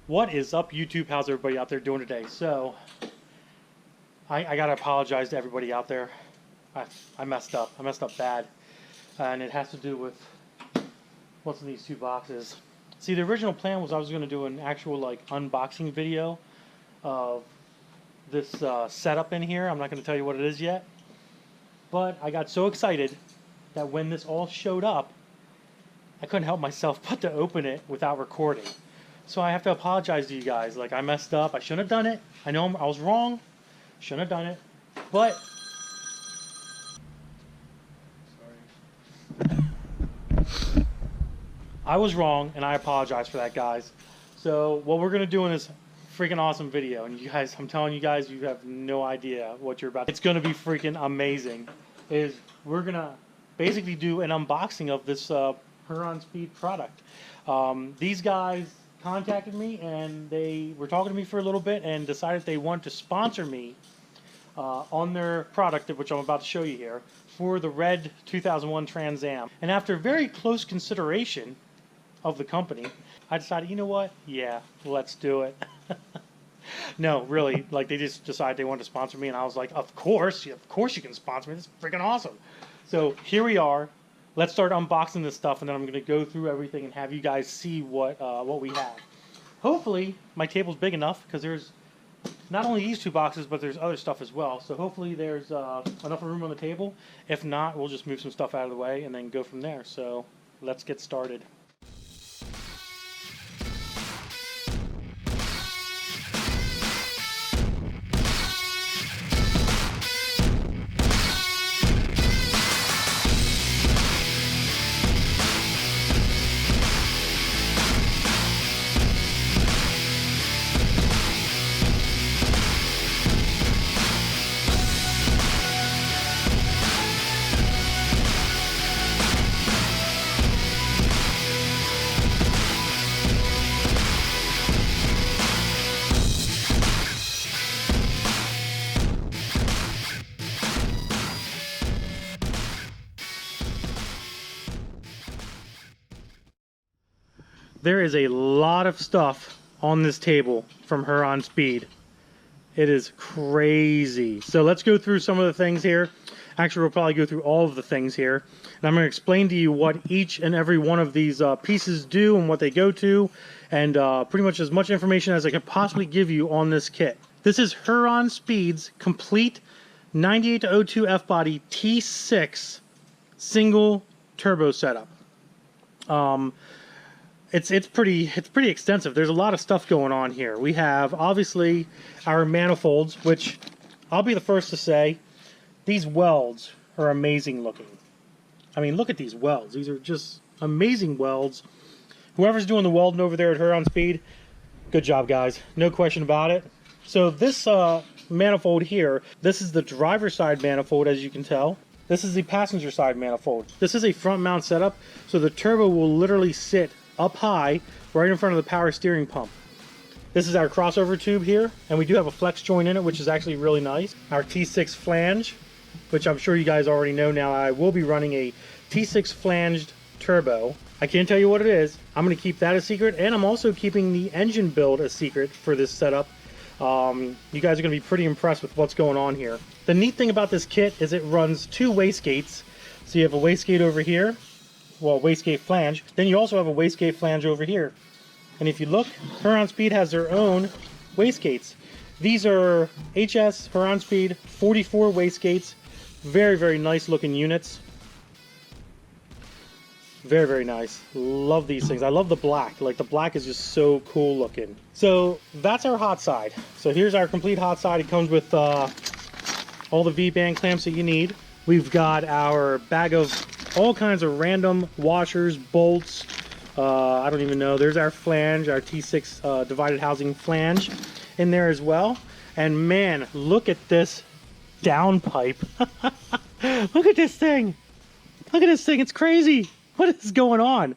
What is up, YouTube? How's everybody out there doing today? So, I gotta apologize to everybody out there. I messed up. I messed up bad. And it has to do with what's in these two boxes. See, the original plan was I was going to do an actual like unboxing video of this setup in here. I'm not going to tell you what it is yet. But I got so excited that when this all showed up, I couldn't help myself but to open it without recording. So I have to apologize to you guys. Like, I messed up. I shouldn't have done it. I know I was wrong. Shouldn't have done it. But sorry. I was wrong, and I apologize for that, guys. So what we're gonna do in this freaking awesome video, and you guys, I'm telling you guys, you have no idea what you're about. It's gonna be freaking amazing. Is we're gonna basically do an unboxing of this Huron Speed product. These guys contacted me and they were talking to me for a little bit and decided they want to sponsor me on their product, which I'm about to show you here, for the red 2001 Trans Am. And after very close consideration of the company, I decided, you know what? Yeah, let's do it. No, really, like they just decided they wanted to sponsor me, and I was like, of course you can sponsor me. This is freaking awesome. So here we are. Let's start unboxing this stuff, and then I'm going to go through everything and have you guys see what we have. Hopefully, my table's big enough, because there's not only these two boxes, but there's other stuff as well. So hopefully there's enough room on the table. If not, we'll just move some stuff out of the way and then go from there. So let's get started. There is a lot of stuff on this table from Huron Speed. It is crazy. So let's go through some of the things here. Actually, we'll probably go through all of the things here. And I'm going to explain to you what each and every one of these pieces do and what they go to. And pretty much as much information as I can possibly give you on this kit. This is Huron Speed's complete 98-02 F-body T6 single turbo setup. It's pretty extensive. There's a lot of stuff going on here. We have obviously our manifolds, which I'll be the first to say, these welds are amazing looking. I mean, look at these welds. These are just amazing welds. Whoever's doing the welding over there at Huron Speed, good job, guys. No question about it. So this manifold here, this is the driver's side manifold, as you can tell. This is the passenger side manifold. This is a front mount setup, so the turbo will literally sit up high right in front of the power steering pump. This is our crossover tube here, and we do have a flex joint in it, which is actually really nice. Our T6 flange, which I'm sure you guys already know now. I will be running a T6 flanged turbo. I can't tell you what it is. I'm going to keep that a secret, and I'm also keeping the engine build a secret for this setup. You guys are going to be pretty impressed with what's going on here. The neat thing about this kit is it runs two wastegates. So you have a wastegate over here, well, wastegate flange. Then you also have a wastegate flange over here. And if you look, Huron Speed has their own wastegates. These are HS Huron Speed 44 wastegates. Very, very nice looking units. Very, very nice. Love these things. I love the black. Like, the black is just so cool looking. So that's our hot side. So here's our complete hot side. It comes with all the V-band clamps that you need. We've got our bag of all kinds of random washers, bolts, I don't even know. There's our flange, our T6 divided housing flange in there as well. And man, look at this downpipe. Look at this thing. Look at this thing. It's crazy. What is going on?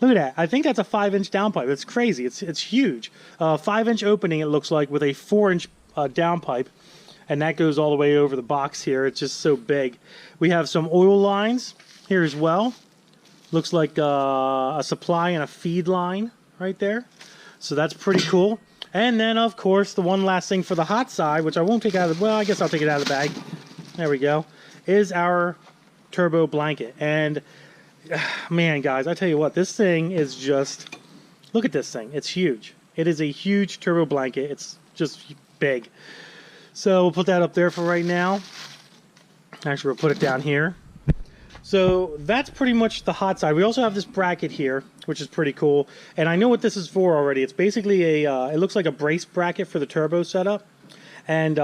Look at that. I think that's a 5-inch downpipe. It's crazy. It's huge. 5-inch opening, it looks like, with a 4-inch downpipe. And that goes all the way over the box here. It's just so big. We have some oil lines here as well. Looks like a supply and a feed line right there. So that's pretty cool. And then, of course, the one last thing for the hot side, which I won't take out of the, well, I guess I'll take it out of the bag. There we go. Is our turbo blanket. And, man, guys, I tell you what, this thing is just, look at this thing. It's huge. It is a huge turbo blanket. It's just big. So we'll put that up there for right now. Actually, we'll put it down here. So that's pretty much the hot side. We also have this bracket here, which is pretty cool. And I know what this is for already. It's basically a, it looks like a brace bracket for the turbo setup. And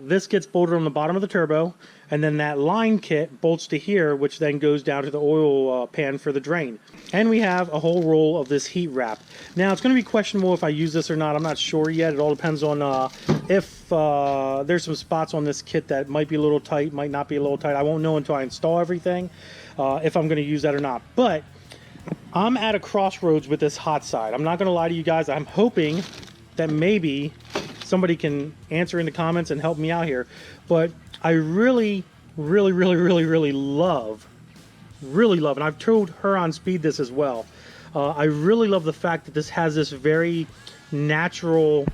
this gets bolted on the bottom of the turbo. And then that line kit bolts to here, which then goes down to the oil pan for the drain. And we have a whole roll of this heat wrap. Now, it's going to be questionable if I use this or not. I'm not sure yet. It all depends on if there's some spots on this kit that might be a little tight, might not be a little tight. I won't know until I install everything if I'm going to use that or not. But I'm at a crossroads with this hot side. I'm not going to lie to you guys. I'm hoping that maybe somebody can answer in the comments and help me out here. But I really love, and I've told Huron Speed this as well. I really love the fact that this has this very natural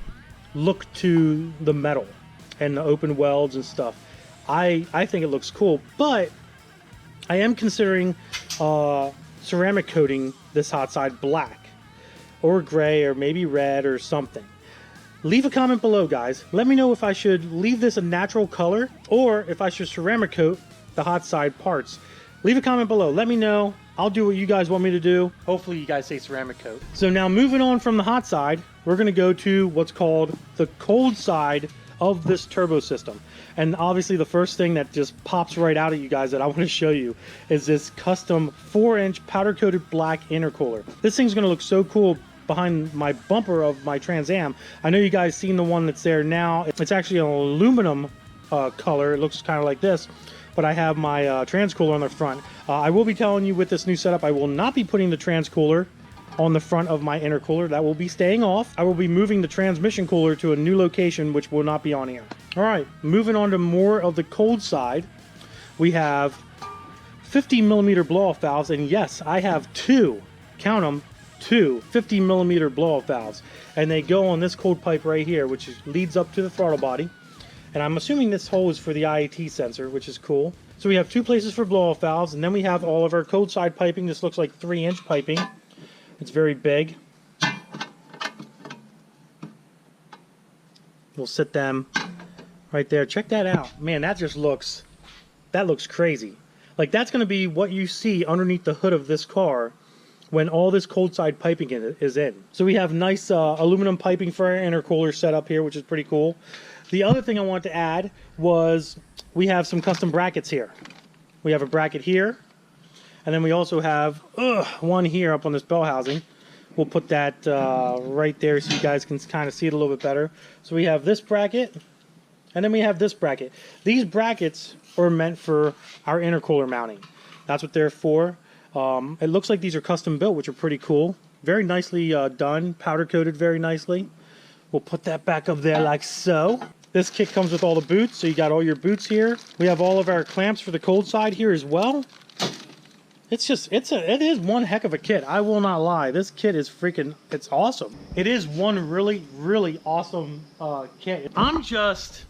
look to the metal and the open welds and stuff. I think it looks cool, but I am considering ceramic coating this hot side black or gray or maybe red or something. Leave a comment below, guys. Let me know if I should leave this a natural color or if I should ceramic coat the hot side parts. Leave a comment below. Let me know. I'll do what you guys want me to do. Hopefully you guys say ceramic coat. So now moving on from the hot side, we're going to go to what's called the cold side of this turbo system. And obviously the first thing that just pops right out at you guys that I want to show you is this custom 4-inch powder coated black intercooler. This thing's going to look so cool behind my bumper of my Trans Am. I know you guys seen the one that's there now. It's actually an aluminum color. It looks kind of like this, but I have my trans cooler on the front. I will be telling you with this new setup, I will not be putting the trans cooler on the front of my intercooler. That will be staying off. I will be moving the transmission cooler to a new location, which will not be on here. All right, moving on to more of the cold side. We have 50mm blow-off valves, and yes, I have two, count them, two 50mm blow-off valves, and they go on this cold pipe right here, which leads up to the throttle body. And I'm assuming this hole is for the IAT sensor, which is cool. So we have two places for blow-off valves, and then we have all of our cold side piping. This looks like 3-inch piping. It's very big. We'll sit them right there. Check that out. Man, that just looks, that looks crazy. Like, that's going to be what you see underneath the hood of this car when all this cold side piping is in. So we have nice aluminum piping for our intercooler set up here, which is pretty cool. The other thing I wanted to add was we have some custom brackets here. We have a bracket here, and then we also have one here up on this bell housing. We'll put that right there so you guys can kind of see it a little bit better. So we have this bracket, and then we have this bracket. These brackets are meant for our intercooler mounting. That's what they're for. It looks like these are custom built, which are pretty cool. Very nicely done, powder coated very nicely. We'll put that back up there like so. This kit comes with all the boots, so you got all your boots here. We have all of our clamps for the cold side here as well. It's just, it is one heck of a kit. I will not lie. This kit is freaking, it's awesome. It is one really awesome kit. I'm just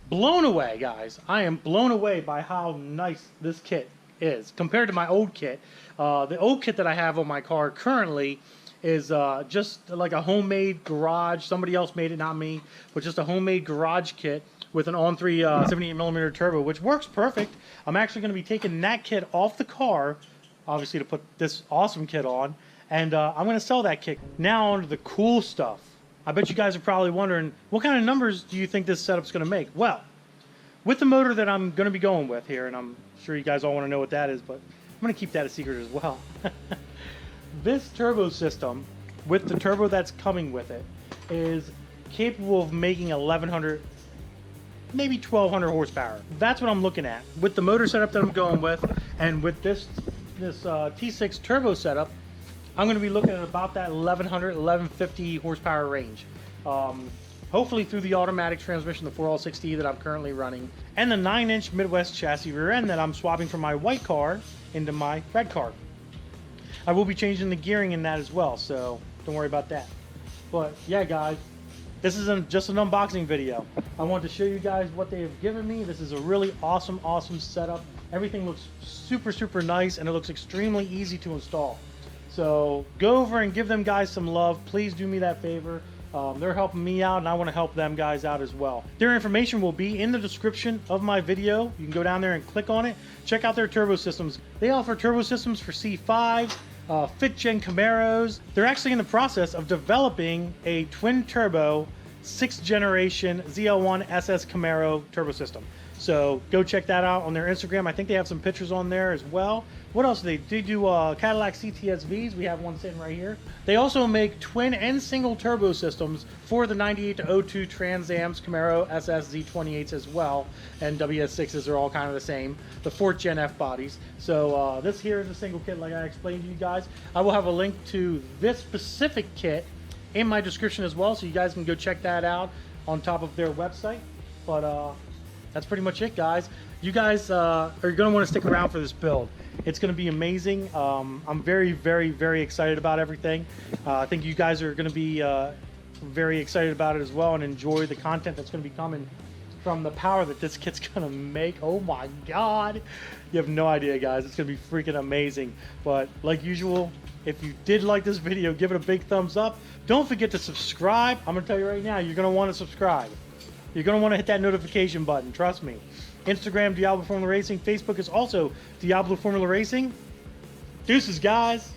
blown away, guys. I am blown away by how nice this kit is compared to my old kit. The old kit that I have on my car currently is just like a homemade garage. Somebody else made it, not me, but just a homemade garage kit with an on-3 78mm turbo, which works perfect. I'm actually going to be taking that kit off the car, obviously, to put this awesome kit on, and I'm going to sell that kit. Now on to the cool stuff. I bet you guys are probably wondering, what kind of numbers do you think this setup's going to make? Well, with the motor that I'm going to be going with here, and I'm sure you guys all want to know what that is, but I'm going to keep that a secret as well. This turbo system, with the turbo that's coming with it, is capable of making 1100, maybe 1200 horsepower. That's what I'm looking at. With the motor setup that I'm going with, and with this T6 turbo setup, I'm going to be looking at about that 1100, 1150 horsepower range. Hopefully through the automatic transmission, the 4L6D that I'm currently running, and the 9-inch Midwest chassis rear end that I'm swapping from my white car into my red car. I will be changing the gearing in that as well, so don't worry about that. But yeah, guys, this isn't just an unboxing video. I wanted to show you guys what they have given me. This is a really awesome setup. Everything looks super nice, and it looks extremely easy to install. So go over and give them guys some love. Please do me that favor. They're helping me out, and I want to help them guys out as well. Their information will be in the description of my video. You can go down there and click on it. Check out their turbo systems. They offer turbo systems for C5s, 5th gen Camaros. They're actually in the process of developing a twin turbo 6th generation ZL1 SS Camaro turbo system. So go check that out on their Instagram. I think they have some pictures on there as well. What else do they do? They do Cadillac CTSVs. We have one sitting right here. They also make twin and single turbo systems for the 98 to 02 Trans Am's Camaro SS Z28s as well. And WS6s are all kind of the same. The 4th gen F bodies. So this here is a single kit like I explained to you guys. I will have a link to this specific kit in my description as well, so you guys can go check that out on top of their website. But that's pretty much it, guys. You guys are going to want to stick around for this build. It's going to be amazing. I'm very excited about everything. I think you guys are going to be very excited about it as well, and enjoy the content that's going to be coming from the power that this kit's going to make. Oh my god, you have no idea, guys. It's going to be freaking amazing. But like usual, if you did like this video, give it a big thumbs up. Don't forget to subscribe. I'm going to tell you right now, you're going to want to subscribe. You're going to want to hit that notification button, trust me. Instagram, Diablo Formula Racing. Facebook is also Diablo Formula Racing. Deuces, guys.